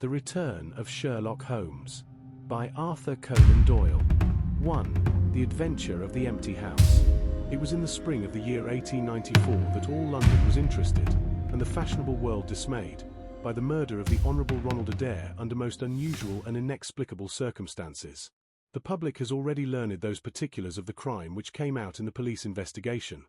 The Return of Sherlock Holmes by Arthur Conan Doyle. 1. The Adventure of the Empty House. It was in the spring of the year 1894 that all London was interested, and the fashionable world dismayed, by the murder of the Honourable Ronald Adair under most unusual and inexplicable circumstances. The public has already learned those particulars of the crime which came out in the police investigation,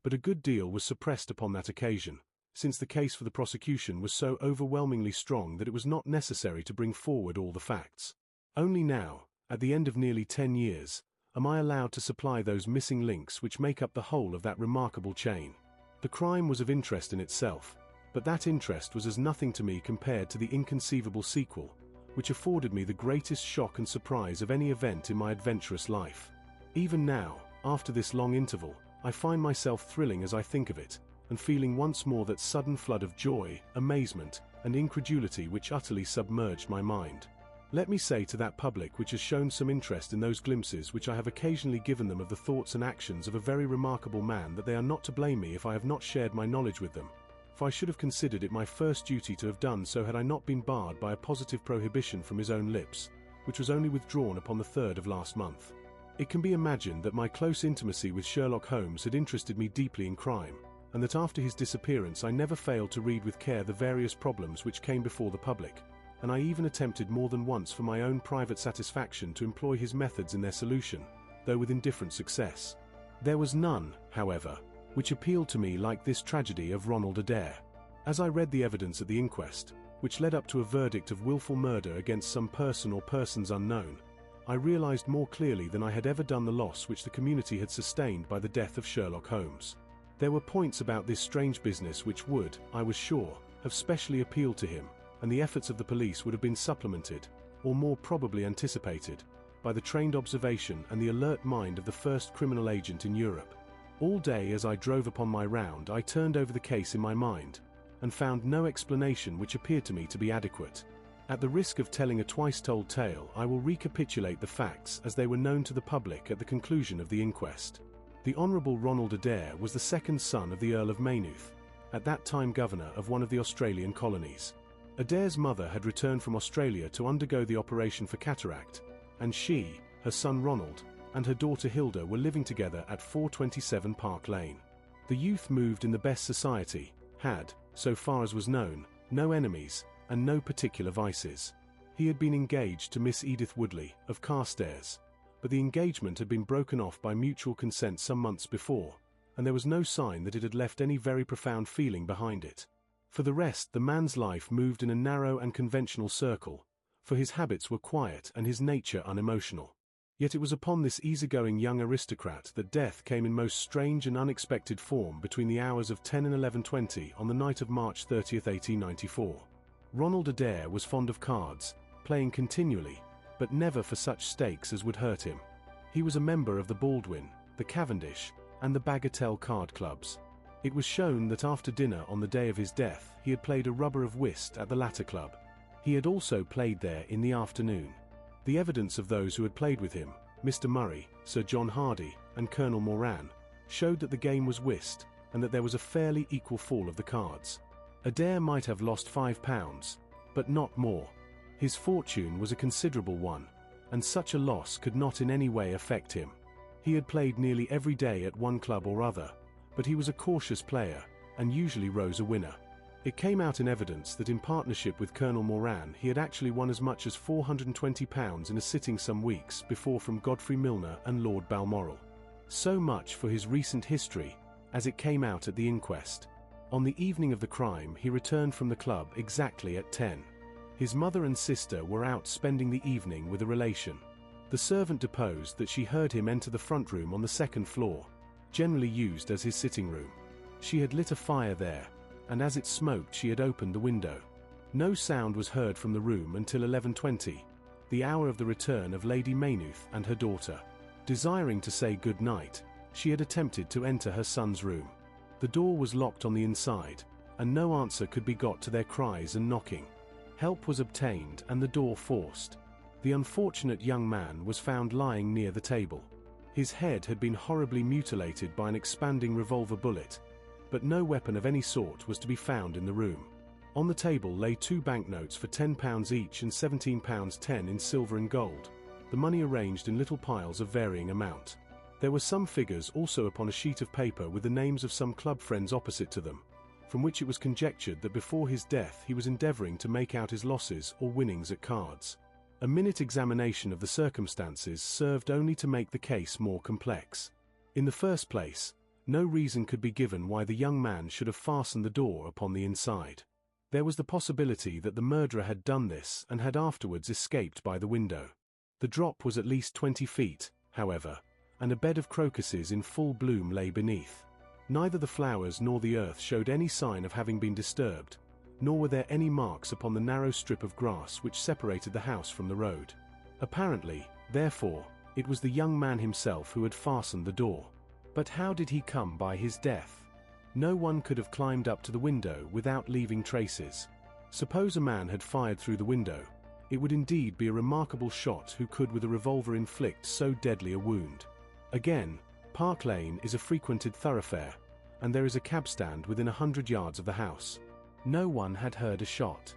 but a good deal was suppressed upon that occasion, since the case for the prosecution was so overwhelmingly strong that it was not necessary to bring forward all the facts. Only now, at the end of nearly 10 years, am I allowed to supply those missing links which make up the whole of that remarkable chain. The crime was of interest in itself, but that interest was as nothing to me compared to the inconceivable sequel, which afforded me the greatest shock and surprise of any event in my adventurous life. Even now, after this long interval, I find myself thrilling as I think of it, and feeling once more that sudden flood of joy, amazement, and incredulity which utterly submerged my mind. Let me say to that public which has shown some interest in those glimpses which I have occasionally given them of the thoughts and actions of a very remarkable man, that they are not to blame me if I have not shared my knowledge with them, for I should have considered it my first duty to have done so had I not been barred by a positive prohibition from his own lips, which was only withdrawn upon the 3rd of last month. It can be imagined that my close intimacy with Sherlock Holmes had interested me deeply in crime, and that after his disappearance I never failed to read with care the various problems which came before the public, and I even attempted more than once for my own private satisfaction to employ his methods in their solution, though with indifferent success. There was none, however, which appealed to me like this tragedy of Ronald Adair. As I read the evidence at the inquest, which led up to a verdict of willful murder against some person or persons unknown, I realized more clearly than I had ever done the loss which the community had sustained by the death of Sherlock Holmes. There were points about this strange business which would, I was sure, have specially appealed to him, and the efforts of the police would have been supplemented, or more probably anticipated, by the trained observation and the alert mind of the first criminal agent in Europe. All day as I drove upon my round I turned over the case in my mind, and found no explanation which appeared to me to be adequate. At the risk of telling a twice-told tale, I will recapitulate the facts as they were known to the public at the conclusion of the inquest. The Honourable Ronald Adair was the second son of the Earl of Maynooth, at that time governor of one of the Australian colonies. Adair's mother had returned from Australia to undergo the operation for cataract, and she, her son Ronald, and her daughter Hilda were living together at 427 Park Lane. The youth moved in the best society, had, so far as was known, no enemies, and no particular vices. He had been engaged to Miss Edith Woodley, of Carstairs, but the engagement had been broken off by mutual consent some months before, and there was no sign that it had left any very profound feeling behind it. For the rest, the man's life moved in a narrow and conventional circle, for his habits were quiet and his nature unemotional. Yet it was upon this easygoing young aristocrat that death came in most strange and unexpected form between the hours of 10 and 11:20 on the night of March 30th, 1894. Ronald Adair was fond of cards, playing continually, but never for such stakes as would hurt him. He was a member of the Baldwin, the Cavendish, and the Bagatelle card clubs. It was shown that after dinner on the day of his death he had played a rubber of whist at the latter club. He had also played there in the afternoon. The evidence of those who had played with him, Mr. Murray, Sir John Hardy, and Colonel Moran, showed that the game was whist, and that there was a fairly equal fall of the cards. Adair might have lost £5, but not more. His fortune was a considerable one, and such a loss could not in any way affect him. He had played nearly every day at one club or other, but he was a cautious player, and usually rose a winner. It came out in evidence that in partnership with Colonel Moran he had actually won as much as £420 in a sitting some weeks before from Godfrey Milner and Lord Balmoral. So much for his recent history, as it came out at the inquest. On the evening of the crime he returned from the club exactly at 10. His mother and sister were out spending the evening with a relation. The servant deposed that she heard him enter the front room on the 2nd floor, generally used as his sitting room. She had lit a fire there, and as it smoked she had opened the window. No sound was heard from the room until 11:20, the hour of the return of Lady Maynooth and her daughter. Desiring to say good night, she had attempted to enter her son's room. The door was locked on the inside, and no answer could be got to their cries and knocking. Help was obtained and the door forced. The unfortunate young man was found lying near the table. His head had been horribly mutilated by an expanding revolver bullet, but no weapon of any sort was to be found in the room. On the table lay 2 banknotes for £10 each and £17.10 in silver and gold, the money arranged in little piles of varying amount. There were some figures also upon a sheet of paper with the names of some club friends opposite to them, from which it was conjectured that before his death he was endeavouring to make out his losses or winnings at cards. A minute examination of the circumstances served only to make the case more complex. In the first place, no reason could be given why the young man should have fastened the door upon the inside. There was the possibility that the murderer had done this and had afterwards escaped by the window. The drop was at least 20 feet, however, and a bed of crocuses in full bloom lay beneath. Neither the flowers nor the earth showed any sign of having been disturbed, nor were there any marks upon the narrow strip of grass which separated the house from the road. Apparently, therefore, it was the young man himself who had fastened the door. But how did he come by his death? No one could have climbed up to the window without leaving traces. Suppose a man had fired through the window, it would indeed be a remarkable shot who could with a revolver inflict so deadly a wound. Again, Park Lane is a frequented thoroughfare, and there is a cab stand within 100 yards of the house. No one had heard a shot.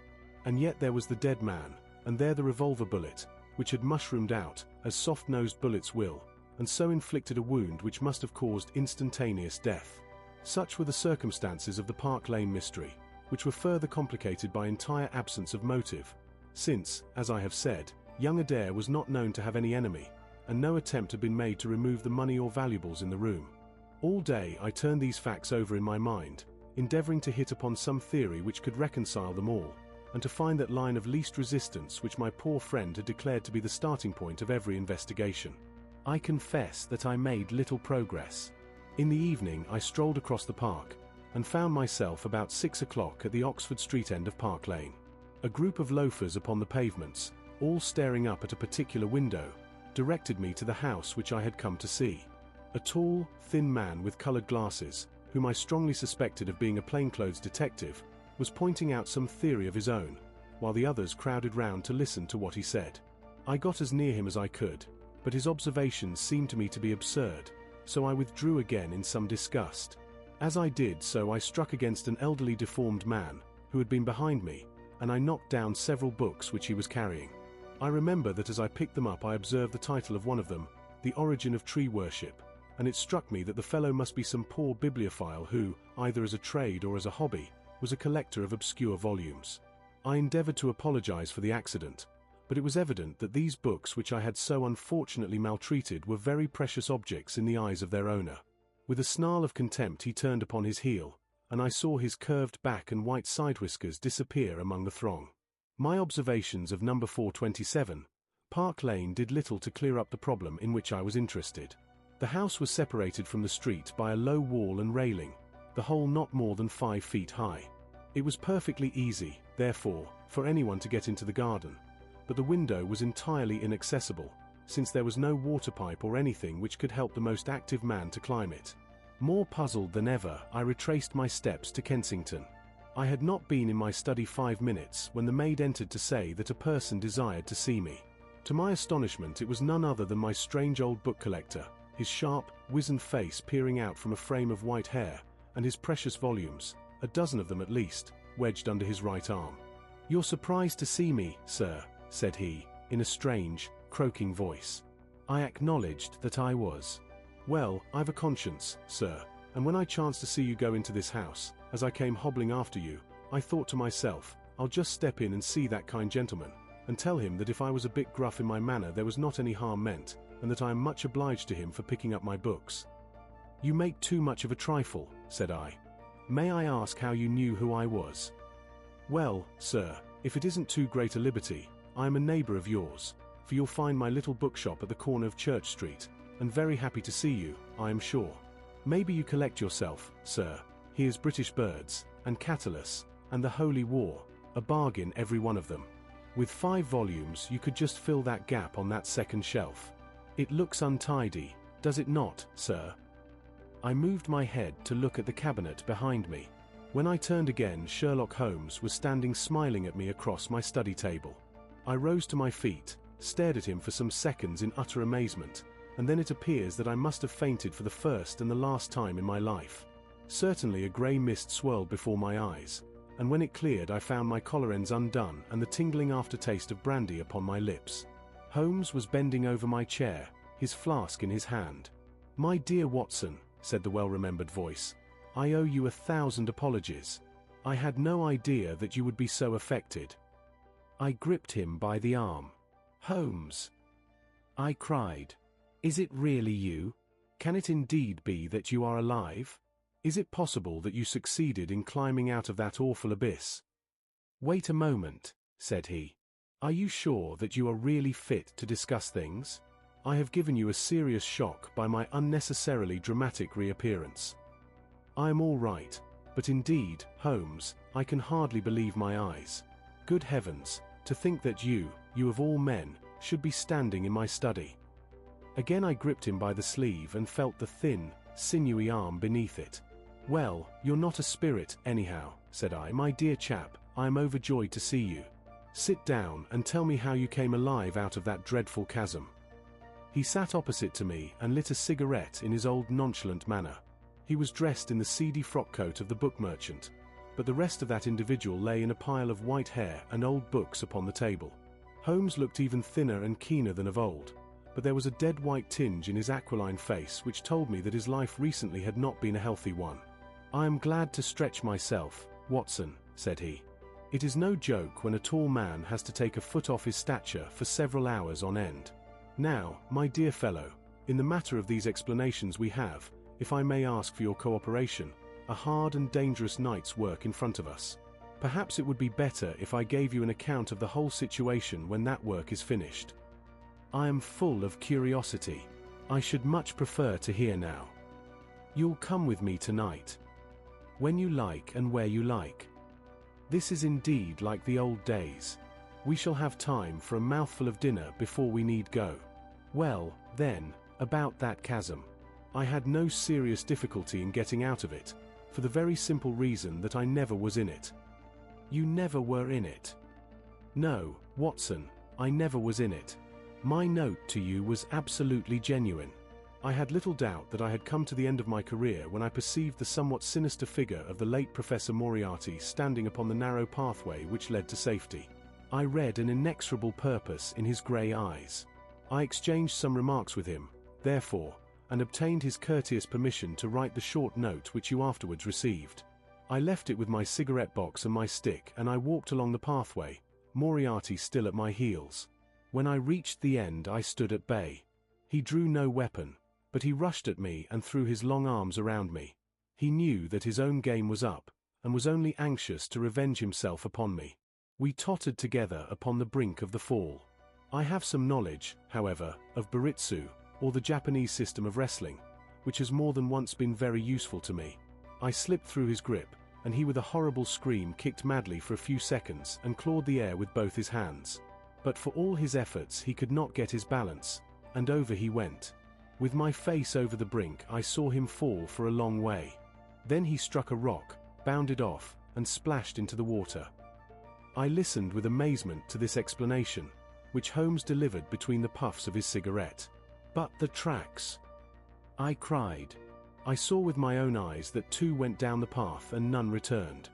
And yet there was the dead man, and there the revolver bullet, which had mushroomed out, as soft-nosed bullets will, and so inflicted a wound which must have caused instantaneous death. Such were the circumstances of the Park Lane mystery, which were further complicated by entire absence of motive, since, as I have said, young Adair was not known to have any enemy, and no attempt had been made to remove the money or valuables in the room. All day I turned these facts over in my mind, endeavouring to hit upon some theory which could reconcile them all, and to find that line of least resistance which my poor friend had declared to be the starting point of every investigation. I confess that I made little progress. In the evening I strolled across the park, and found myself about 6 o'clock at the Oxford Street end of Park Lane. A group of loafers upon the pavements, all staring up at a particular window, directed me to the house which I had come to see. A tall, thin man with coloured glasses, whom I strongly suspected of being a plainclothes detective, was pointing out some theory of his own, while the others crowded round to listen to what he said. I got as near him as I could, but his observations seemed to me to be absurd, so I withdrew again in some disgust. As I did so I struck against an elderly deformed man, who had been behind me, and I knocked down several books which he was carrying. I remember that as I picked them up I observed the title of one of them, The Origin of Tree Worship, and it struck me that the fellow must be some poor bibliophile who, either as a trade or as a hobby, was a collector of obscure volumes. I endeavoured to apologize for the accident, but it was evident that these books which I had so unfortunately maltreated were very precious objects in the eyes of their owner. With a snarl of contempt he turned upon his heel, and I saw his curved back and white side whiskers disappear among the throng. My observations of number 427, Park Lane, did little to clear up the problem in which I was interested. The house was separated from the street by a low wall and railing, the whole not more than 5 feet high. It was perfectly easy, therefore, for anyone to get into the garden, but the window was entirely inaccessible, since there was no water pipe or anything which could help the most active man to climb it. More puzzled than ever, I retraced my steps to Kensington. I had not been in my study 5 minutes when the maid entered to say that a person desired to see me. To my astonishment it was none other than my strange old book collector, his sharp, wizened face peering out from a frame of white hair, and his precious volumes, a dozen of them at least, wedged under his right arm. "You're surprised to see me, sir," said he, in a strange, croaking voice. I acknowledged that I was. "Well, I've a conscience, sir, and when I chanced to see you go into this house, as I came hobbling after you, I thought to myself, I'll just step in and see that kind gentleman, and tell him that if I was a bit gruff in my manner there was not any harm meant, and that I am much obliged to him for picking up my books." "You make too much of a trifle," said I. "May I ask how you knew who I was?" "Well, sir, if it isn't too great a liberty, I am a neighbour of yours, for you'll find my little bookshop at the corner of Church Street, and very happy to see you, I am sure. Maybe you collect yourself, sir. Here's British Birds, and Catullus, and the Holy War, a bargain every one of them. With 5 volumes you could just fill that gap on that second shelf. It looks untidy, does it not, sir?" I moved my head to look at the cabinet behind me. When I turned again Sherlock Holmes was standing smiling at me across my study table. I rose to my feet, stared at him for some seconds in utter amazement, and then it appears that I must have fainted for the first and the last time in my life. Certainly a grey mist swirled before my eyes, and when it cleared I found my collar ends undone and the tingling aftertaste of brandy upon my lips. Holmes was bending over my chair, his flask in his hand. "My dear Watson," said the well-remembered voice, "I owe you 1,000 apologies. I had no idea that you would be so affected." I gripped him by the arm. "Holmes," I cried, "is it really you? Can it indeed be that you are alive? Is it possible that you succeeded in climbing out of that awful abyss?" "Wait a moment," said he. "Are you sure that you are really fit to discuss things? I have given you a serious shock by my unnecessarily dramatic reappearance." "I am all right, but indeed, Holmes, I can hardly believe my eyes. Good heavens, to think that you of all men, should be standing in my study." Again I gripped him by the sleeve and felt the thin, sinewy arm beneath it. "Well, you're not a spirit, anyhow," said I. "My dear chap, I am overjoyed to see you. Sit down and tell me how you came alive out of that dreadful chasm." He sat opposite to me and lit a cigarette in his old nonchalant manner. He was dressed in the seedy frock coat of the book merchant, but the rest of that individual lay in a pile of white hair and old books upon the table. Holmes looked even thinner and keener than of old, but there was a dead white tinge in his aquiline face which told me that his life recently had not been a healthy one. "I am glad to stretch myself, Watson," said he. "It is no joke when a tall man has to take a foot off his stature for several hours on end. Now, my dear fellow, in the matter of these explanations we have, if I may ask for your cooperation, a hard and dangerous night's work in front of us. Perhaps it would be better if I gave you an account of the whole situation when that work is finished." "I am full of curiosity. I should much prefer to hear now." "You'll come with me tonight." "When you like and where you like." "This is indeed like the old days. We shall have time for a mouthful of dinner before we need go. Well, then, about that chasm. I had no serious difficulty in getting out of it, for the very simple reason that I never was in it." "You never were in it?" "No, Watson, I never was in it. My note to you was absolutely genuine. I had little doubt that I had come to the end of my career when I perceived the somewhat sinister figure of the late Professor Moriarty standing upon the narrow pathway which led to safety. I read an inexorable purpose in his grey eyes. I exchanged some remarks with him, therefore, and obtained his courteous permission to write the short note which you afterwards received. I left it with my cigarette box and my stick, and I walked along the pathway, Moriarty still at my heels. When I reached the end I stood at bay. He drew no weapon, but he rushed at me and threw his long arms around me. He knew that his own game was up, and was only anxious to revenge himself upon me. We tottered together upon the brink of the fall. I have some knowledge, however, of Baritsu, or the Japanese system of wrestling, which has more than once been very useful to me. I slipped through his grip, and he with a horrible scream kicked madly for a few seconds and clawed the air with both his hands. But for all his efforts he could not get his balance, and over he went. With my face over the brink I saw him fall for a long way. Then he struck a rock, bounded off, and splashed into the water. I listened with amazement to this explanation, which Holmes delivered between the puffs of his cigarette. "But the tracks!" I cried. "I saw with my own eyes that 2 went down the path and none returned.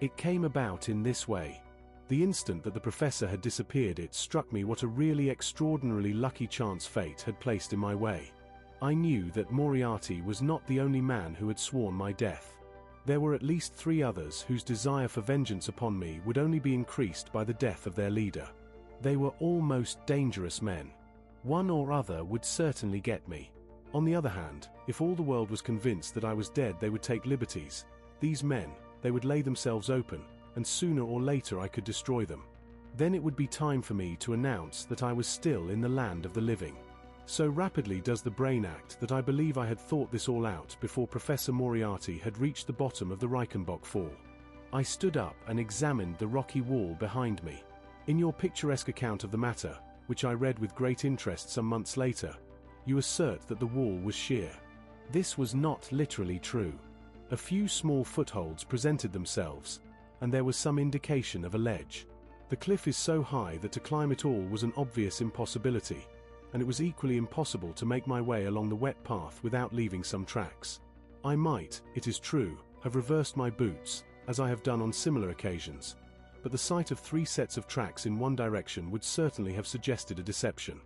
It came about in this way. The instant that the professor had disappeared it struck me what a really extraordinarily lucky chance fate had placed in my way. I knew that Moriarty was not the only man who had sworn my death. There were at least 3 others whose desire for vengeance upon me would only be increased by the death of their leader. They were all most dangerous men. One or other would certainly get me. On the other hand, if all the world was convinced that I was dead they would take liberties. These men, they would lay themselves open, and sooner or later I could destroy them. Then it would be time for me to announce that I was still in the land of the living. So rapidly does the brain act that I believe I had thought this all out before Professor Moriarty had reached the bottom of the Reichenbach Fall. I stood up and examined the rocky wall behind me. In your picturesque account of the matter, which I read with great interest some months later, you assert that the wall was sheer. This was not literally true. A few small footholds presented themselves, and there was some indication of a ledge. The cliff is so high that to climb it all was an obvious impossibility, and it was equally impossible to make my way along the wet path without leaving some tracks. I might, it is true, have reversed my boots, as I have done on similar occasions, but the sight of 3 sets of tracks in one direction would certainly have suggested a deception.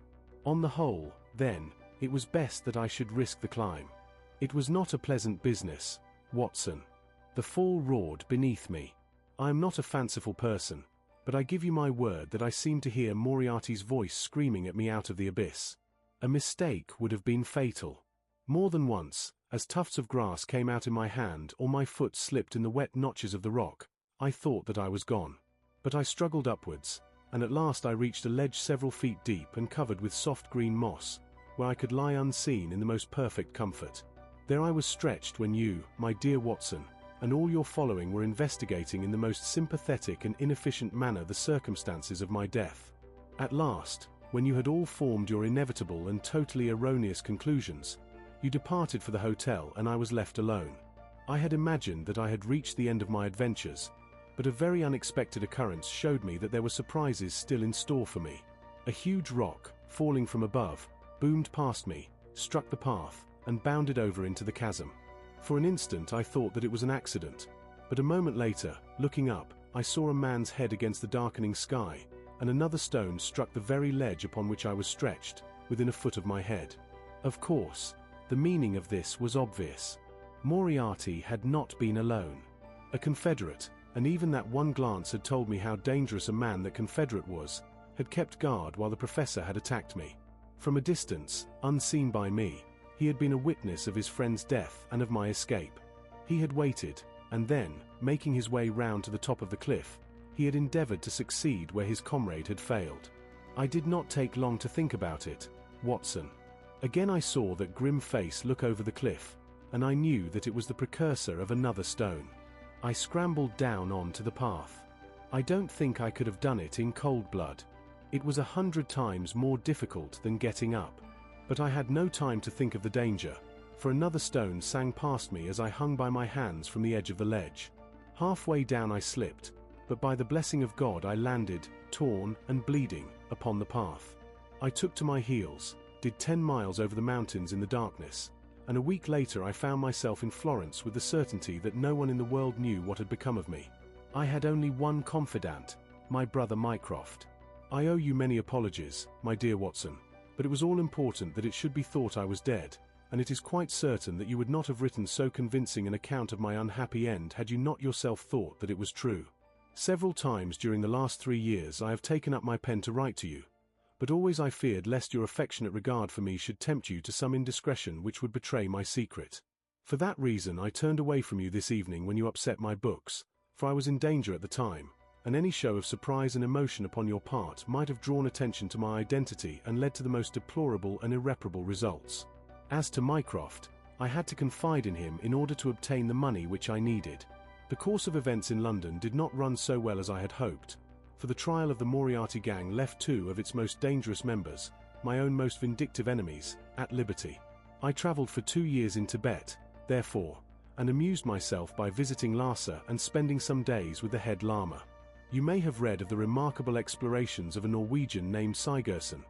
On the whole, then, it was best that I should risk the climb. It was not a pleasant business, Watson. The fall roared beneath me. I am not a fanciful person, but I give you my word that I seemed to hear Moriarty's voice screaming at me out of the abyss. A mistake would have been fatal. More than once, as tufts of grass came out in my hand or my foot slipped in the wet notches of the rock, I thought that I was gone. But I struggled upwards, and at last I reached a ledge several feet deep and covered with soft green moss, where I could lie unseen in the most perfect comfort. There I was stretched when you, my dear Watson, and all your following were investigating in the most sympathetic and inefficient manner the circumstances of my death. At last, when you had all formed your inevitable and totally erroneous conclusions, you departed for the hotel and I was left alone. I had imagined that I had reached the end of my adventures, but a very unexpected occurrence showed me that there were surprises still in store for me. A huge rock, falling from above, boomed past me, struck the path, and bounded over into the chasm. For an instant I thought that it was an accident, but a moment later, looking up, I saw a man's head against the darkening sky, and another stone struck the very ledge upon which I was stretched, within a foot of my head. Of course, the meaning of this was obvious. Moriarty had not been alone. A Confederate, and even that one glance had told me how dangerous a man that Confederate was, had kept guard while the professor had attacked me. From a distance, unseen by me, he had been a witness of his friend's death and of my escape. He had waited, and then, making his way round to the top of the cliff, he had endeavored to succeed where his comrade had failed. I did not take long to think about it, Watson. Again I saw that grim face look over the cliff, and I knew that it was the precursor of another stone. I scrambled down onto the path. I don't think I could have done it in cold blood. It was 100 times more difficult than getting up. But I had no time to think of the danger, for another stone sang past me as I hung by my hands from the edge of the ledge. Halfway down I slipped, but by the blessing of God I landed, torn and bleeding, upon the path. I took to my heels, did 10 miles over the mountains in the darkness, and a week later I found myself in Florence with the certainty that no one in the world knew what had become of me. I had only one confidant, my brother Mycroft. I owe you many apologies, my dear Watson, but it was all important that it should be thought I was dead, and it is quite certain that you would not have written so convincing an account of my unhappy end had you not yourself thought that it was true. Several times during the last 3 years I have taken up my pen to write to you, but always I feared lest your affectionate regard for me should tempt you to some indiscretion which would betray my secret. For that reason I turned away from you this evening when you upset my books, for I was in danger at the time, and any show of surprise and emotion upon your part might have drawn attention to my identity and led to the most deplorable and irreparable results. As to Mycroft, I had to confide in him in order to obtain the money which I needed. The course of events in London did not run so well as I had hoped, for the trial of the Moriarty gang left 2 of its most dangerous members, my own most vindictive enemies, at liberty. I travelled for 2 years in Tibet, therefore, and amused myself by visiting Lhasa and spending some days with the head lama. You may have read of the remarkable explorations of a Norwegian named Sigurdsson,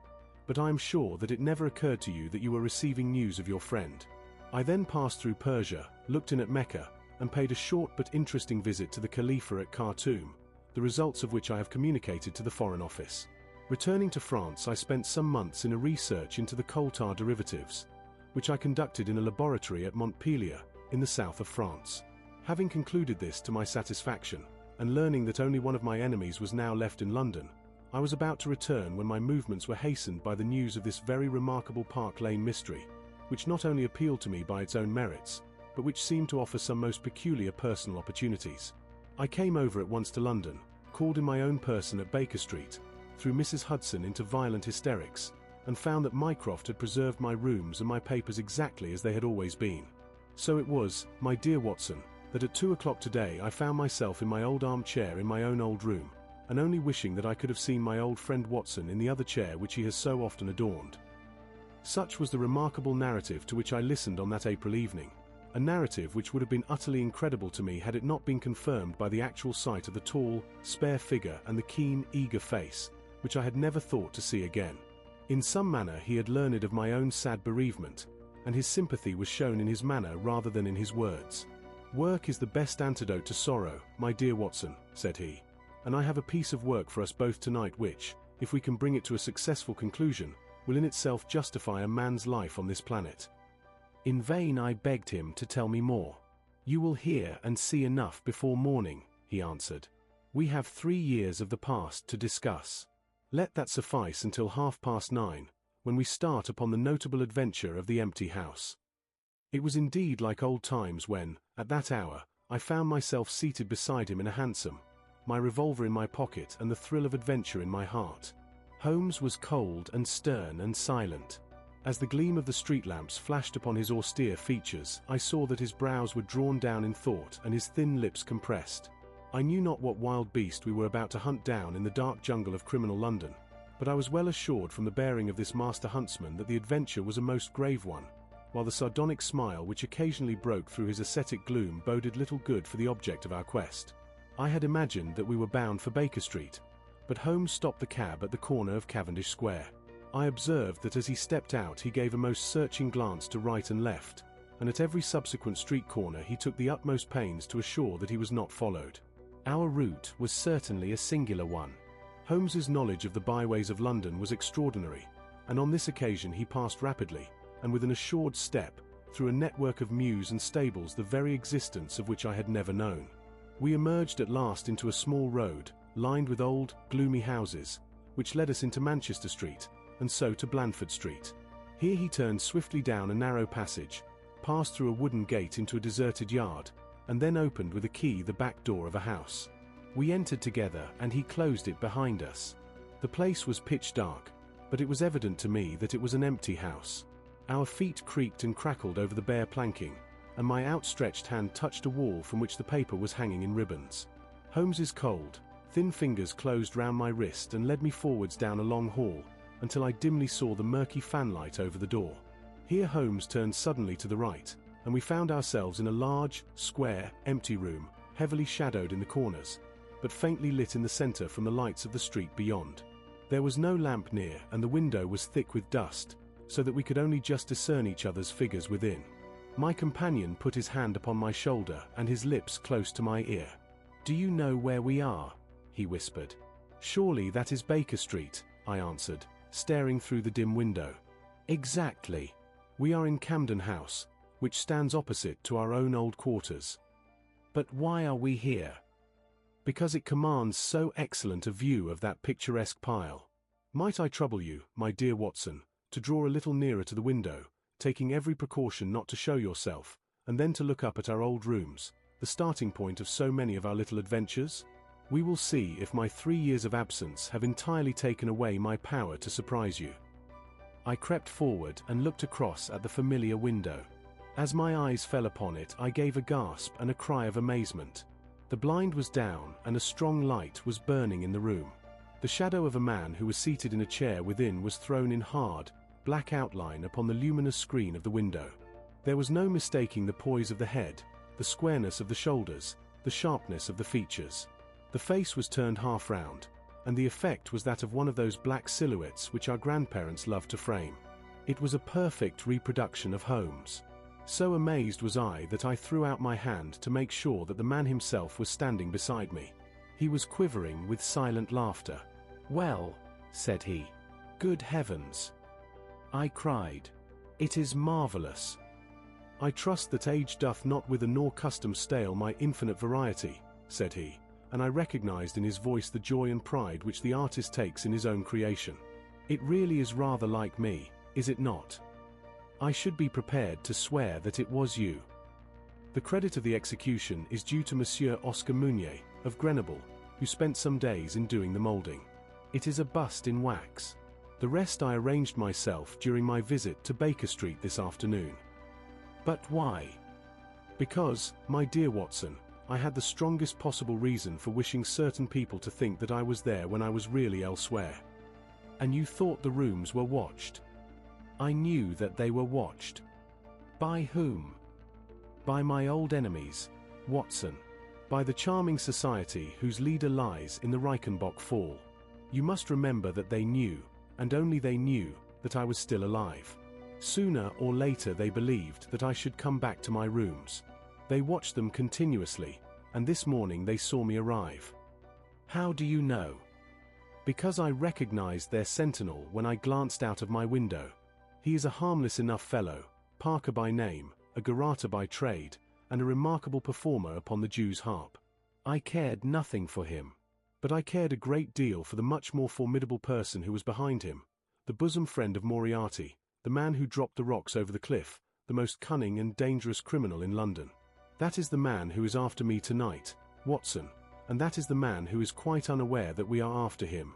but I am sure that it never occurred to you that you were receiving news of your friend. I then passed through Persia, looked in at Mecca, and paid a short but interesting visit to the Khalifa at Khartoum, the results of which I have communicated to the Foreign Office. Returning to France, I spent some months in a research into the coal tar derivatives, which I conducted in a laboratory at Montpellier, in the south of France. Having concluded this to my satisfaction, and learning that only one of my enemies was now left in London, I was about to return when my movements were hastened by the news of this very remarkable Park Lane mystery, which not only appealed to me by its own merits, but which seemed to offer some most peculiar personal opportunities. I came over at once to London, called in my own person at Baker Street, threw Mrs. Hudson into violent hysterics, and found that Mycroft had preserved my rooms and my papers exactly as they had always been. So it was, my dear Watson, that at 2 o'clock today I found myself in my old armchair in my own old room, and only wishing that I could have seen my old friend Watson in the other chair which he has so often adorned. Such was the remarkable narrative to which I listened on that April evening, a narrative which would have been utterly incredible to me had it not been confirmed by the actual sight of the tall, spare figure and the keen, eager face, which I had never thought to see again. In some manner he had learned of my own sad bereavement, and his sympathy was shown in his manner rather than in his words. "Work is the best antidote to sorrow, my dear Watson," said he. "And I have a piece of work for us both tonight which, if we can bring it to a successful conclusion, will in itself justify a man's life on this planet." In vain I begged him to tell me more. "You will hear and see enough before morning," he answered. "We have 3 years of the past to discuss. Let that suffice until 9:30, when we start upon the notable adventure of the empty house." It was indeed like old times when, at that hour, I found myself seated beside him in a hansom, my revolver in my pocket and the thrill of adventure in my heart. Holmes was cold and stern and silent. As the gleam of the street lamps flashed upon his austere features, I saw that his brows were drawn down in thought and his thin lips compressed. I knew not what wild beast we were about to hunt down in the dark jungle of criminal London, but I was well assured from the bearing of this master huntsman that the adventure was a most grave one, while the sardonic smile which occasionally broke through his ascetic gloom boded little good for the object of our quest. I had imagined that we were bound for Baker Street, but Holmes stopped the cab at the corner of Cavendish Square. I observed that as he stepped out he gave a most searching glance to right and left, and at every subsequent street corner he took the utmost pains to assure that he was not followed. Our route was certainly a singular one. Holmes's knowledge of the byways of London was extraordinary, and on this occasion he passed rapidly, and with an assured step, through a network of mews and stables the very existence of which I had never known. We emerged at last into a small road, lined with old, gloomy houses, which led us into Manchester Street, and so to Blandford Street. Here he turned swiftly down a narrow passage, passed through a wooden gate into a deserted yard, and then opened with a key the back door of a house. We entered together and he closed it behind us. The place was pitch dark, but it was evident to me that it was an empty house. Our feet creaked and crackled over the bare planking, and my outstretched hand touched a wall from which the paper was hanging in ribbons. Holmes's cold, thin fingers closed round my wrist and led me forwards down a long hall, until I dimly saw the murky fanlight over the door. Here Holmes turned suddenly to the right, and we found ourselves in a large, square, empty room, heavily shadowed in the corners, but faintly lit in the centre from the lights of the street beyond. There was no lamp near, and the window was thick with dust, so that we could only just discern each other's figures within. My companion put his hand upon my shoulder and his lips close to my ear. "Do you know where we are?" he whispered. "Surely that is Baker Street," I answered, staring through the dim window. "Exactly. We are in Camden House, which stands opposite to our own old quarters." "But why are we here?" "Because it commands so excellent a view of that picturesque pile. Might I trouble you, my dear Watson, to draw a little nearer to the window, taking every precaution not to show yourself, and then to look up at our old rooms, the starting point of so many of our little adventures? We will see if my 3 years of absence have entirely taken away my power to surprise you." I crept forward and looked across at the familiar window. As my eyes fell upon it, I gave a gasp and a cry of amazement. The blind was down and a strong light was burning in the room. The shadow of a man who was seated in a chair within was thrown in hard, black outline upon the luminous screen of the window. There was no mistaking the poise of the head, the squareness of the shoulders, the sharpness of the features. The face was turned half round, and the effect was that of one of those black silhouettes which our grandparents loved to frame. It was a perfect reproduction of Holmes. So amazed was I that I threw out my hand to make sure that the man himself was standing beside me. He was quivering with silent laughter. "Well," said he. "Good heavens!" I cried. "It is marvellous. I trust that age doth not wither nor custom stale my infinite variety," said he, and I recognized in his voice the joy and pride which the artist takes in his own creation. "It really is rather like me, is it not? I should be prepared to swear that it was you." The credit of the execution is due to Monsieur Oscar Mounier, of Grenoble, who spent some days in doing the moulding. It is a bust in wax. The rest I arranged myself during my visit to Baker Street this afternoon. But why? Because, my dear Watson, I had the strongest possible reason for wishing certain people to think that I was there when I was really elsewhere. And you thought the rooms were watched? I knew that they were watched. By whom? By my old enemies, Watson. By the charming society whose leader lies in the Reichenbach Fall. You must remember that they knew, and only they knew, that I was still alive. Sooner or later they believed that I should come back to my rooms. They watched them continuously, and this morning they saw me arrive. How do you know? Because I recognized their sentinel when I glanced out of my window. He is a harmless enough fellow, Parker by name, a garroter by trade, and a remarkable performer upon the Jew's harp. I cared nothing for him. But I cared a great deal for the much more formidable person who was behind him, the bosom friend of Moriarty, the man who dropped the rocks over the cliff, the most cunning and dangerous criminal in London. That is the man who is after me tonight, Watson, and that is the man who is quite unaware that we are after him.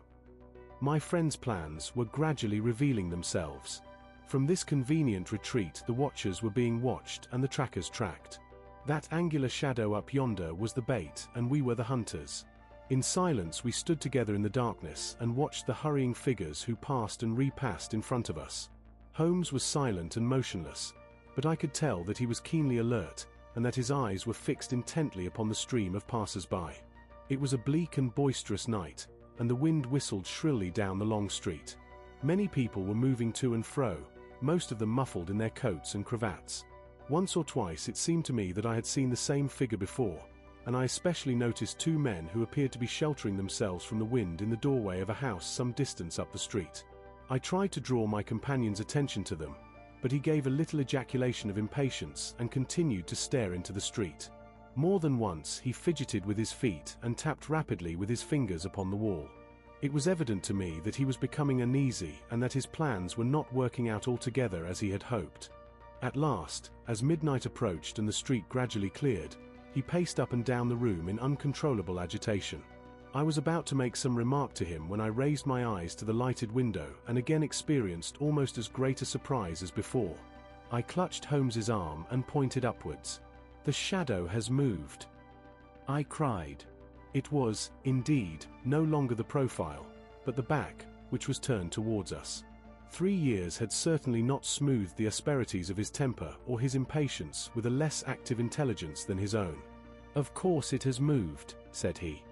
My friend's plans were gradually revealing themselves. From this convenient retreat the watchers were being watched and the trackers tracked. That angular shadow up yonder was the bait and we were the hunters. In silence we stood together in the darkness and watched the hurrying figures who passed and repassed in front of us. Holmes was silent and motionless, but I could tell that he was keenly alert and that his eyes were fixed intently upon the stream of passers-by. It was a bleak and boisterous night, and the wind whistled shrilly down the long street. Many people were moving to and fro, most of them muffled in their coats and cravats. Once or twice it seemed to me that I had seen the same figure before, and I especially noticed two men who appeared to be sheltering themselves from the wind in the doorway of a house some distance up the street. I tried to draw my companion's attention to them, but he gave a little ejaculation of impatience and continued to stare into the street. More than once he fidgeted with his feet and tapped rapidly with his fingers upon the wall. It was evident to me that he was becoming uneasy and that his plans were not working out altogether as he had hoped. At last, as midnight approached and the street gradually cleared, he paced up and down the room in uncontrollable agitation. I was about to make some remark to him when I raised my eyes to the lighted window and again experienced almost as great a surprise as before. I clutched Holmes's arm and pointed upwards. "The shadow has moved," I cried. It was, indeed, no longer the profile, but the back, which was turned towards us. 3 years had certainly not smoothed the asperities of his temper or his impatience with a less active intelligence than his own. "Of course it has moved," said he.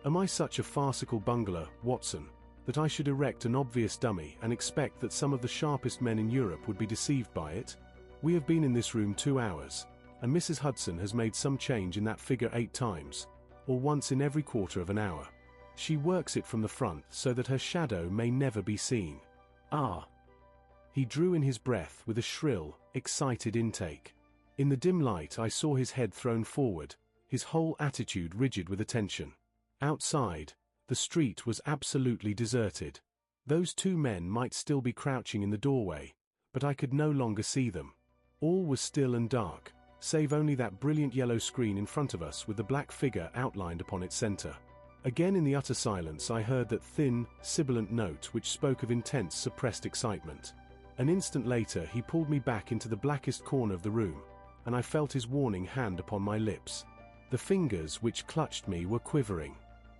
"Am I such a farcical bungler, Watson, that I should erect an obvious dummy and expect that some of the sharpest men in Europe would be deceived by it? We have been in this room 2 hours, and Mrs. Hudson has made some change in that figure 8 times, or once in every quarter of an hour. She works it from the front so that her shadow may never be seen. Ah!" He drew in his breath with a shrill, excited intake. In the dim light I saw his head thrown forward, his whole attitude rigid with attention. Outside, the street was absolutely deserted. Those 2 men might still be crouching in the doorway, but I could no longer see them. All was still and dark, save only that brilliant yellow screen in front of us with the black figure outlined upon its center. Again in the utter silence I heard that thin, sibilant note which spoke of intense suppressed excitement. An instant later he pulled me back into the blackest corner of the room, and I felt his warning hand upon my lips. The fingers which clutched me were quivering.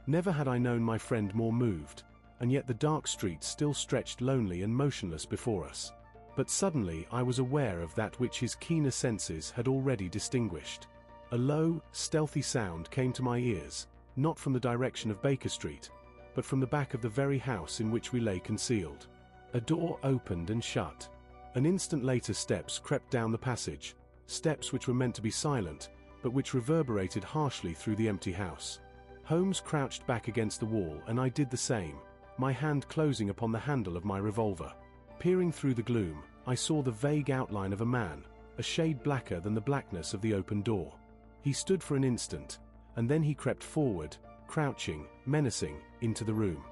Never had I known my friend more moved, and yet the dark street still stretched lonely and motionless before us. But suddenly I was aware of that which his keener senses had already distinguished. A low, stealthy sound came to my ears, not from the direction of Baker Street, but from the back of the very house in which we lay concealed. A door opened and shut. An instant later steps crept down the passage, steps which were meant to be silent, but which reverberated harshly through the empty house. Holmes crouched back against the wall and I did the same, my hand closing upon the handle of my revolver. Peering through the gloom, I saw the vague outline of a man, a shade blacker than the blackness of the open door. He stood for an instant, and then he crept forward, crouching, menacing, into the room.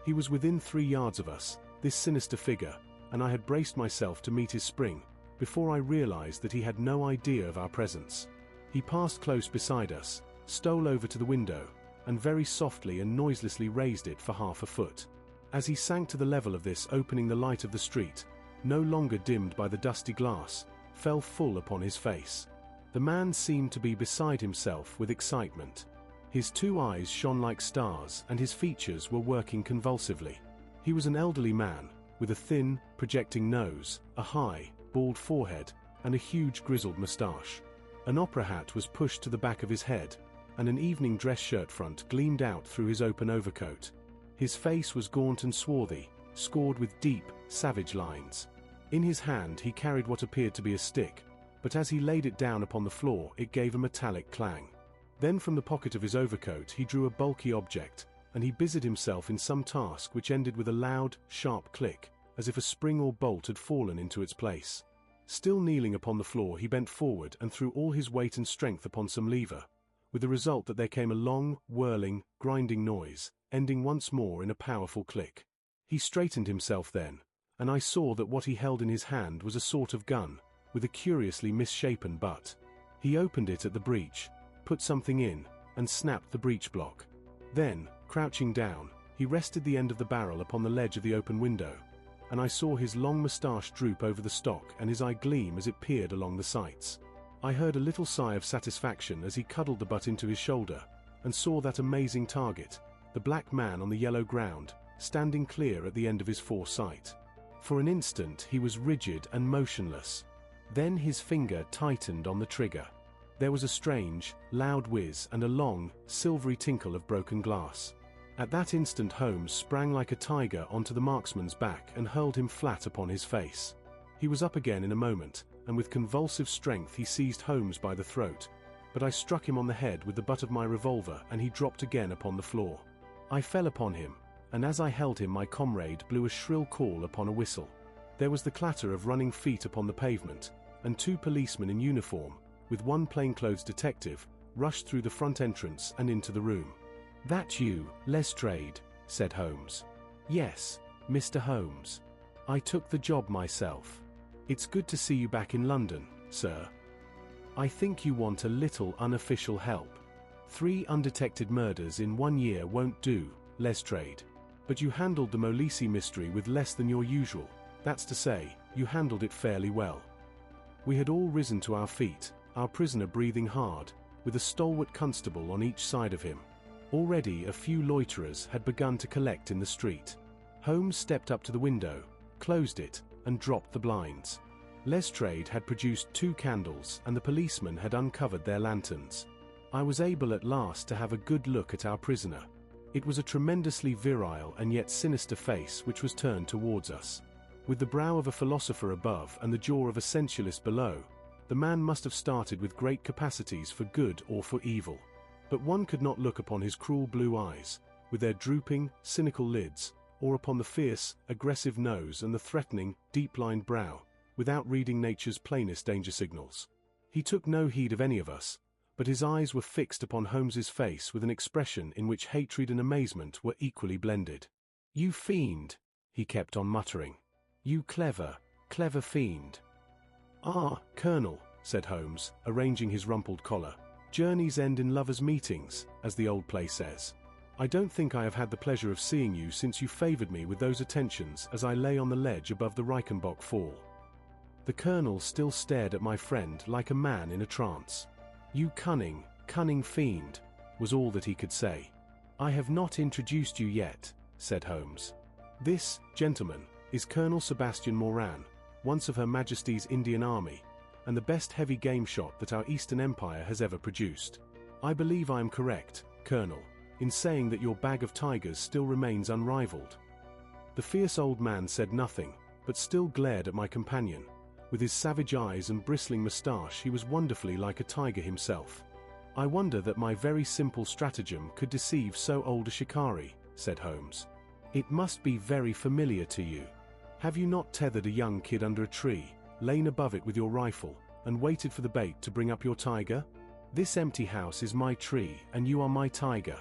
He was within 3 yards of us, this sinister figure, and I had braced myself to meet his spring, before I realized that he had no idea of our presence. He passed close beside us, stole over to the window, and very softly and noiselessly raised it for half a foot. As he sank to the level of this opening, the light of the street, no longer dimmed by the dusty glass, fell full upon his face. The man seemed to be beside himself with excitement. His 2 eyes shone like stars and his features were working convulsively. He was an elderly man, with a thin, projecting nose, a high, bald forehead, and a huge grizzled moustache. An opera hat was pushed to the back of his head, and an evening dress shirt front gleamed out through his open overcoat. His face was gaunt and swarthy, scored with deep, savage lines. In his hand he carried what appeared to be a stick, but as he laid it down upon the floor, it gave a metallic clang. Then from the pocket of his overcoat he drew a bulky object, and he busied himself in some task which ended with a loud, sharp click, as if a spring or bolt had fallen into its place. Still kneeling upon the floor, he bent forward and threw all his weight and strength upon some lever, with the result that there came a long, whirling, grinding noise, ending once more in a powerful click. He straightened himself then, and I saw that what he held in his hand was a sort of gun, with a curiously misshapen butt. He opened it at the breech, put something in, and snapped the breech block. Then, crouching down, he rested the end of the barrel upon the ledge of the open window, and I saw his long moustache droop over the stock and his eye gleam as it peered along the sights. I heard a little sigh of satisfaction as he cuddled the butt into his shoulder, and saw that amazing target, the black man on the yellow ground, standing clear at the end of his foresight. For an instant he was rigid and motionless. Then his finger tightened on the trigger. There was a strange, loud whiz and a long, silvery tinkle of broken glass. At that instant Holmes sprang like a tiger onto the marksman's back and hurled him flat upon his face. He was up again in a moment, and with convulsive strength he seized Holmes by the throat, but I struck him on the head with the butt of my revolver and he dropped again upon the floor. I fell upon him, and as I held him my comrade blew a shrill call upon a whistle. There was the clatter of running feet upon the pavement, and two policemen in uniform, with one plainclothes detective, rushed through the front entrance and into the room. "That you, Lestrade?" said Holmes. "Yes, Mr. Holmes. I took the job myself. It's good to see you back in London, sir. I think you want a little unofficial help. 3 undetected murders in 1 year won't do, Lestrade. But you handled the Molisi mystery with less than your usual. That's to say, you handled it fairly well." We had all risen to our feet, our prisoner breathing hard, with a stalwart constable on each side of him. Already a few loiterers had begun to collect in the street. Holmes stepped up to the window, closed it, and dropped the blinds. Lestrade had produced 2 candles and the policemen had uncovered their lanterns. I was able at last to have a good look at our prisoner. It was a tremendously virile and yet sinister face which was turned towards us. With the brow of a philosopher above and the jaw of a sensualist below, the man must have started with great capacities for good or for evil. But one could not look upon his cruel blue eyes, with their drooping, cynical lids, or upon the fierce, aggressive nose and the threatening, deep-lined brow, without reading nature's plainest danger signals. He took no heed of any of us, but his eyes were fixed upon Holmes's face with an expression in which hatred and amazement were equally blended. "You fiend," he kept on muttering. "You clever, clever fiend." "Ah, Colonel," said Holmes, arranging his rumpled collar. "Journeys end in lovers' meetings, as the old play says. I don't think I have had the pleasure of seeing you since you favored me with those attentions as I lay on the ledge above the Reichenbach Fall." The Colonel still stared at my friend like a man in a trance. "You cunning, cunning fiend," was all that he could say. "I have not introduced you yet," said Holmes. "This, gentlemen, is Colonel Sebastian Moran, once of Her Majesty's Indian Army, and the best heavy game shot that our Eastern Empire has ever produced. I believe I am correct, Colonel, in saying that your bag of tigers still remains unrivaled." The fierce old man said nothing, but still glared at my companion. With his savage eyes and bristling moustache he was wonderfully like a tiger himself. "I wonder that my very simple stratagem could deceive so old a shikari," said Holmes. "It must be very familiar to you. Have you not tethered a young kid under a tree, lain above it with your rifle, and waited for the bait to bring up your tiger? This empty house is my tree, and you are my tiger.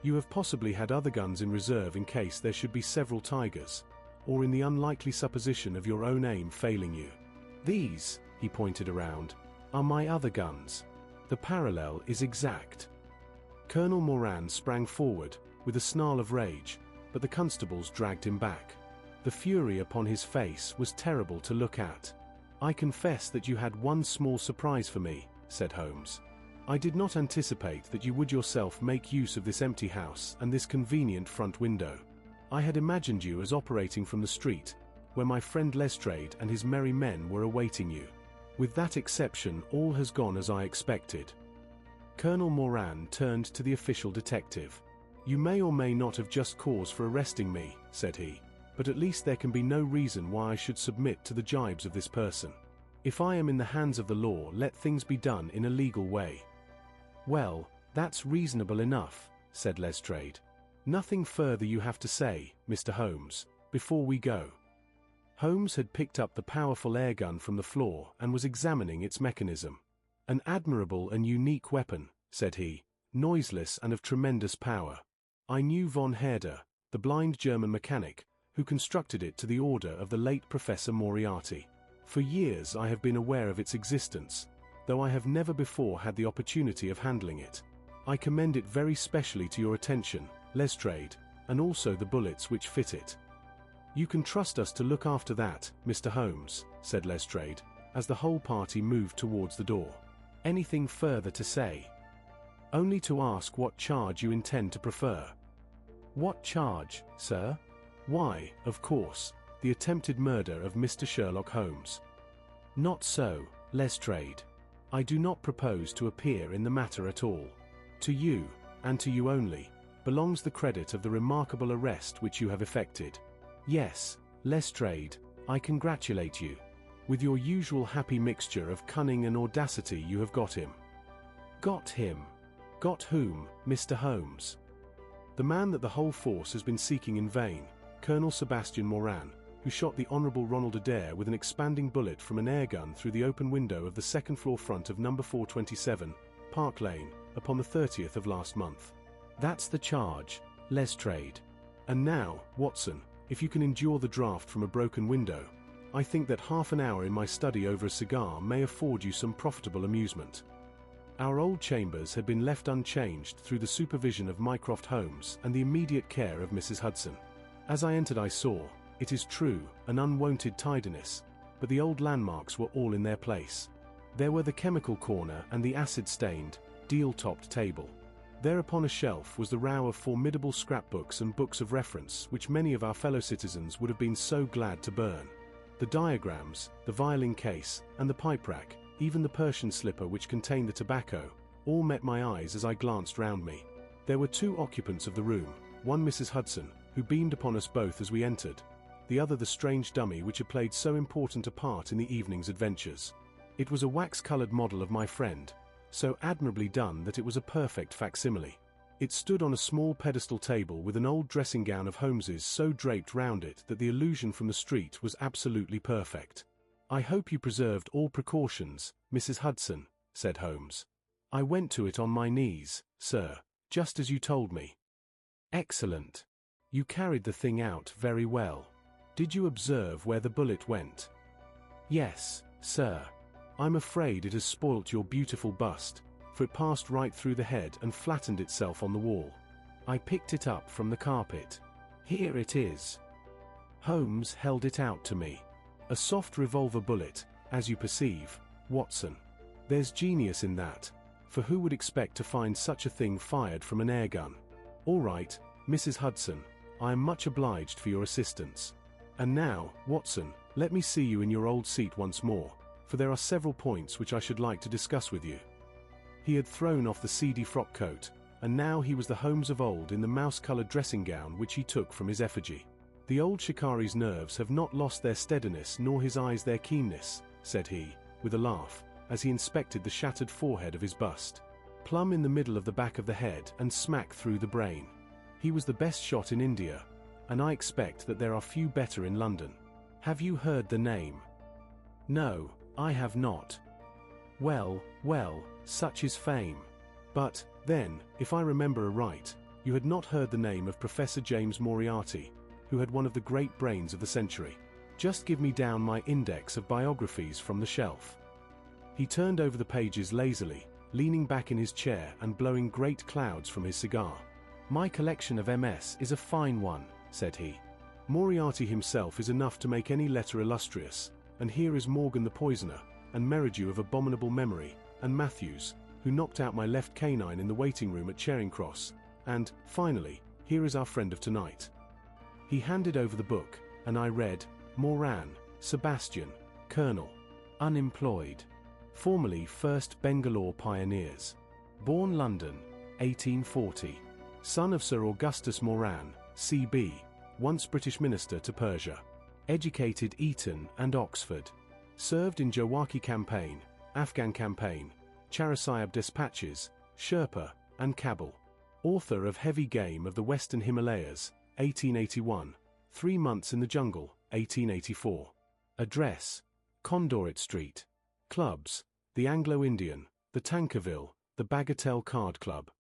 You have possibly had other guns in reserve in case there should be several tigers, or in the unlikely supposition of your own aim failing you. These," he pointed around, "are my other guns. The parallel is exact." Colonel Moran sprang forward, with a snarl of rage, but the constables dragged him back. The fury upon his face was terrible to look at. "I confess that you had one small surprise for me," said Holmes. "I did not anticipate that you would yourself make use of this empty house and this convenient front window. I had imagined you as operating from the street, where my friend Lestrade and his merry men were awaiting you. With that exception, all has gone as I expected." Colonel Moran turned to the official detective. "You may or may not have just cause for arresting me," said he, "but at least there can be no reason why I should submit to the jibes of this person. If I am in the hands of the law, let things be done in a legal way." "Well, that's reasonable enough," said Lestrade. "Nothing further you have to say, Mr. Holmes, before we go." Holmes had picked up the powerful airgun from the floor and was examining its mechanism. "An admirable and unique weapon," said he, "noiseless and of tremendous power. I knew von Herder, the blind German mechanic, who constructed it to the order of the late Professor Moriarty. For years I have been aware of its existence, though I have never before had the opportunity of handling it. I commend it very specially to your attention, Lestrade, and also the bullets which fit it." "You can trust us to look after that, Mr. Holmes," said Lestrade, as the whole party moved towards the door. "Anything further to say?" "Only to ask what charge you intend to prefer." "What charge, sir?" "Why, of course, the attempted murder of Mr. Sherlock Holmes." "Not so, Lestrade. I do not propose to appear in the matter at all. To you, and to you only, belongs the credit of the remarkable arrest which you have effected. Yes, Lestrade, I congratulate you. With your usual happy mixture of cunning and audacity you have got him." "Got him? Got whom, Mr. Holmes?" "The man that the whole force has been seeking in vain, Colonel Sebastian Moran, who shot the Honourable Ronald Adair with an expanding bullet from an airgun through the open window of the second-floor front of number 427, Park Lane, upon the 30th of last month. That's the charge, Lestrade. And now, Watson, if you can endure the draught from a broken window, I think that half an hour in my study over a cigar may afford you some profitable amusement." Our old chambers had been left unchanged through the supervision of Mycroft Holmes and the immediate care of Mrs. Hudson. As I entered I saw, it is true, an unwonted tidiness, but the old landmarks were all in their place. There were the chemical corner and the acid-stained, deal-topped table. There upon a shelf was the row of formidable scrapbooks and books of reference which many of our fellow citizens would have been so glad to burn. The diagrams, the violin case, and the pipe rack, even the Persian slipper which contained the tobacco, all met my eyes as I glanced round me. There were two occupants of the room, one Mrs. Hudson, who beamed upon us both as we entered, the other the strange dummy which had played so important a part in the evening's adventures. It was a wax-coloured model of my friend, so admirably done that it was a perfect facsimile. It stood on a small pedestal table with an old dressing-gown of Holmes's so draped round it that the illusion from the street was absolutely perfect. "I hope you preserved all precautions, Mrs. Hudson," said Holmes. "I went to it on my knees, sir, just as you told me." "Excellent. You carried the thing out very well. Did you observe where the bullet went?" "Yes, sir. I'm afraid it has spoilt your beautiful bust, for it passed right through the head and flattened itself on the wall. I picked it up from the carpet. Here it is." Holmes held it out to me. "A soft revolver bullet, as you perceive, Watson. There's genius in that, for who would expect to find such a thing fired from an airgun? All right, Mrs. Hudson, I am much obliged for your assistance. And now, Watson, let me see you in your old seat once more, for there are several points which I should like to discuss with you." He had thrown off the seedy frock coat, and now he was the Holmes of old in the mouse-coloured dressing-gown which he took from his effigy. "The old shikari's nerves have not lost their steadiness nor his eyes their keenness," said he, with a laugh, as he inspected the shattered forehead of his bust. "Plumb in the middle of the back of the head and smack through the brain. He was the best shot in India, and I expect that there are few better in London. Have you heard the name?" "No, I have not." Well, such is fame. But, then, if I remember aright, you had not heard the name of Professor James Moriarty, who had one of the great brains of the century. Just give me down my index of biographies from the shelf." He turned over the pages lazily, leaning back in his chair and blowing great clouds from his cigar. "My collection of MS is a fine one," said he. "Moriarty himself is enough to make any letter illustrious, and here is Morgan the poisoner, and Merridew of abominable memory, and Matthews, who knocked out my left canine in the waiting room at Charing Cross, and, finally, here is our friend of tonight." He handed over the book, and I read, "Moran, Sebastian, Colonel, unemployed. Formerly 1st Bengalore Pioneers. Born London, 1840. Son of Sir Augustus Moran, C.B., once British Minister to Persia. Educated Eton and Oxford. Served in Jawaki Campaign, Afghan Campaign, Charasayab Dispatches, Sherpa, and Kabul. Author of Heavy Game of the Western Himalayas, 1881, 3 Months in the Jungle, 1884. Address: Condorit Street. Clubs: the Anglo-Indian, the Tankerville, the Bagatelle Card Club.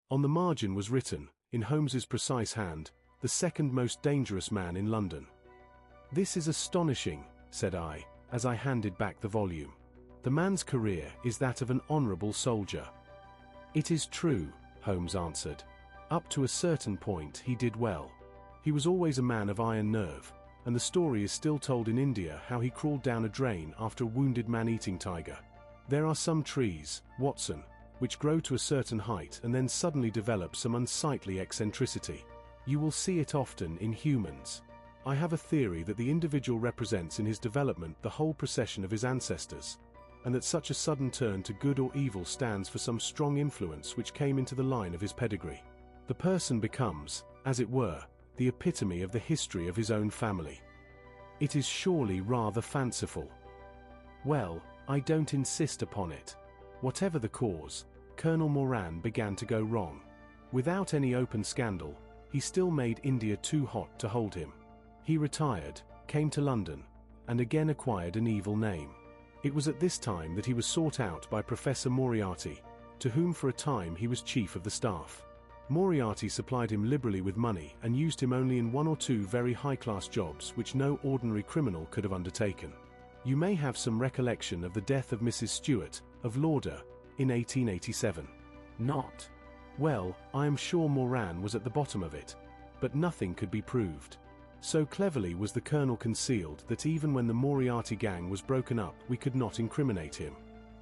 On the margin was written, in Holmes's precise hand, "The second most dangerous man in London." "This is astonishing," said I, as I handed back the volume. "The man's career is that of an honorable soldier." "It is true," Holmes answered. "Up to a certain point he did well. He was always a man of iron nerve, and the story is still told in India how he crawled down a drain after a wounded man-eating tiger. There are some trees, Watson, which grow to a certain height and then suddenly develop some unsightly eccentricity. You will see it often in humans. I have a theory that the individual represents in his development the whole procession of his ancestors, and that such a sudden turn to good or evil stands for some strong influence which came into the line of his pedigree. The person becomes, as it were, the epitome of the history of his own family. It is surely rather fanciful." "Well, I don't insist upon it. Whatever the cause, Colonel Moran began to go wrong. Without any open scandal, he still made India too hot to hold him. He retired, came to London, and again acquired an evil name. It was at this time that he was sought out by Professor Moriarty, to whom for a time he was chief of the staff. Moriarty supplied him liberally with money and used him only in 1 or 2 very high-class jobs which no ordinary criminal could have undertaken. You may have some recollection of the death of Mrs. Stewart, of Lauder, in 1887. Not? Well, I am sure Moran was at the bottom of it, but nothing could be proved. So cleverly was the colonel concealed that even when the Moriarty gang was broken up we could not incriminate him.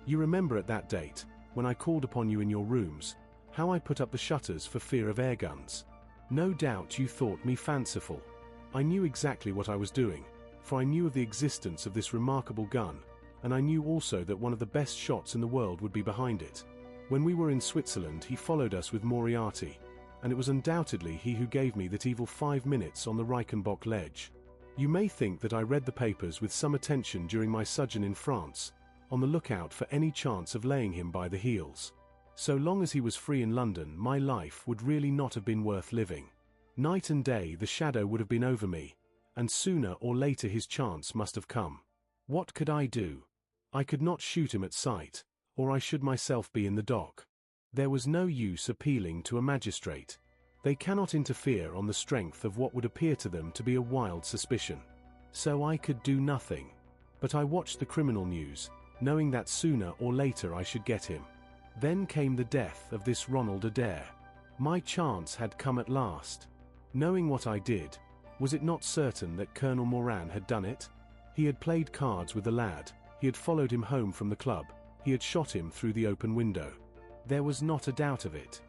You remember at that date, when I called upon you in your rooms, how I put up the shutters for fear of air guns. No doubt you thought me fanciful. I knew exactly what I was doing, for I knew of the existence of this remarkable gun, and I knew also that one of the best shots in the world would be behind it. When we were in Switzerland he followed us with Moriarty, and it was undoubtedly he who gave me that evil 5 minutes on the Reichenbach ledge. You may think that I read the papers with some attention during my sojourn in France, on the lookout for any chance of laying him by the heels. So long as he was free in London my life would really not have been worth living. Night and day the shadow would have been over me, and sooner or later his chance must have come. What could I do? I could not shoot him at sight, or I should myself be in the dock. There was no use appealing to a magistrate. They cannot interfere on the strength of what would appear to them to be a wild suspicion. So I could do nothing. But I watched the criminal news, knowing that sooner or later I should get him. Then came the death of this Ronald Adair. My chance had come at last. Knowing what I did, was it not certain that Colonel Moran had done it? He had played cards with the lad, he had followed him home from the club, he had shot him through the open window. There was not a doubt of it.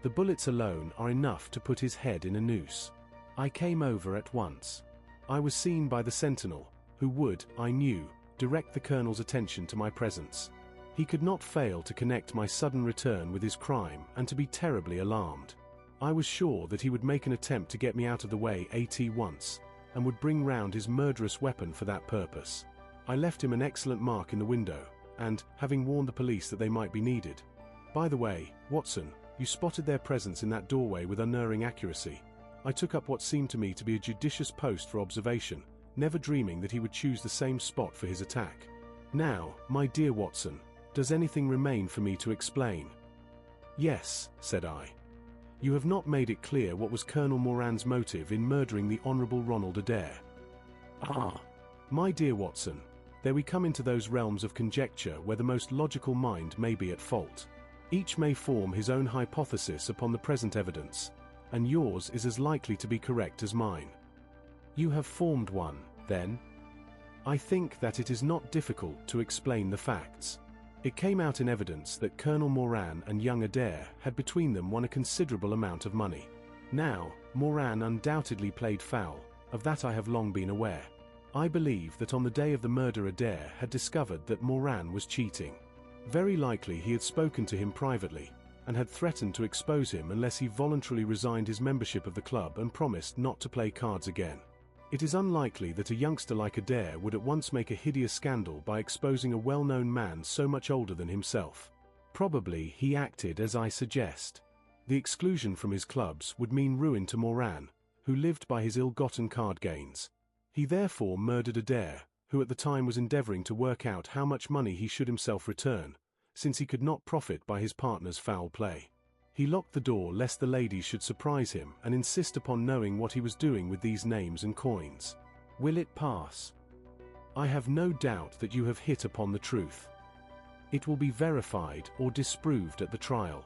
The bullets alone are enough to put his head in a noose. I came over at once. I was seen by the sentinel, who would, I knew, direct the colonel's attention to my presence. He could not fail to connect my sudden return with his crime and to be terribly alarmed. I was sure that he would make an attempt to get me out of the way at once, and would bring round his murderous weapon for that purpose. I left him an excellent mark in the window, and, having warned the police that they might be needed. By the way, Watson, you spotted their presence in that doorway with unerring accuracy. I took up what seemed to me to be a judicious post for observation, never dreaming that he would choose the same spot for his attack. Now, my dear Watson, does anything remain for me to explain? Yes, said I. You have not made it clear what was Colonel Moran's motive in murdering the Honourable Ronald Adair. Ah, my dear Watson, there we come into those realms of conjecture where the most logical mind may be at fault. Each may form his own hypothesis upon the present evidence, and yours is as likely to be correct as mine. You have formed one, then? I think that it is not difficult to explain the facts. It came out in evidence that Colonel Moran and young Adair had between them won a considerable amount of money. Now, Moran undoubtedly played foul, of that I have long been aware. I believe that on the day of the murder Adair had discovered that Moran was cheating. Very likely he had spoken to him privately, and had threatened to expose him unless he voluntarily resigned his membership of the club and promised not to play cards again. It is unlikely that a youngster like Adair would at once make a hideous scandal by exposing a well-known man so much older than himself. Probably he acted as I suggest. The exclusion from his clubs would mean ruin to Moran, who lived by his ill-gotten card gains. He therefore murdered Adair, who at the time was endeavouring to work out how much money he should himself return, since he could not profit by his partner's foul play. He locked the door lest the ladies should surprise him and insist upon knowing what he was doing with these names and coins. Will it pass? I have no doubt that you have hit upon the truth. It will be verified or disproved at the trial.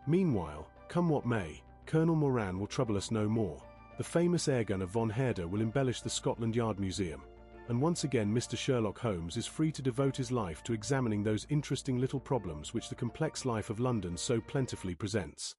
Meanwhile, come what may, Colonel Moran will trouble us no more. The famous airgunner von Herder will embellish the Scotland Yard Museum, and once again Mr. Sherlock Holmes is free to devote his life to examining those interesting little problems which the complex life of London so plentifully presents.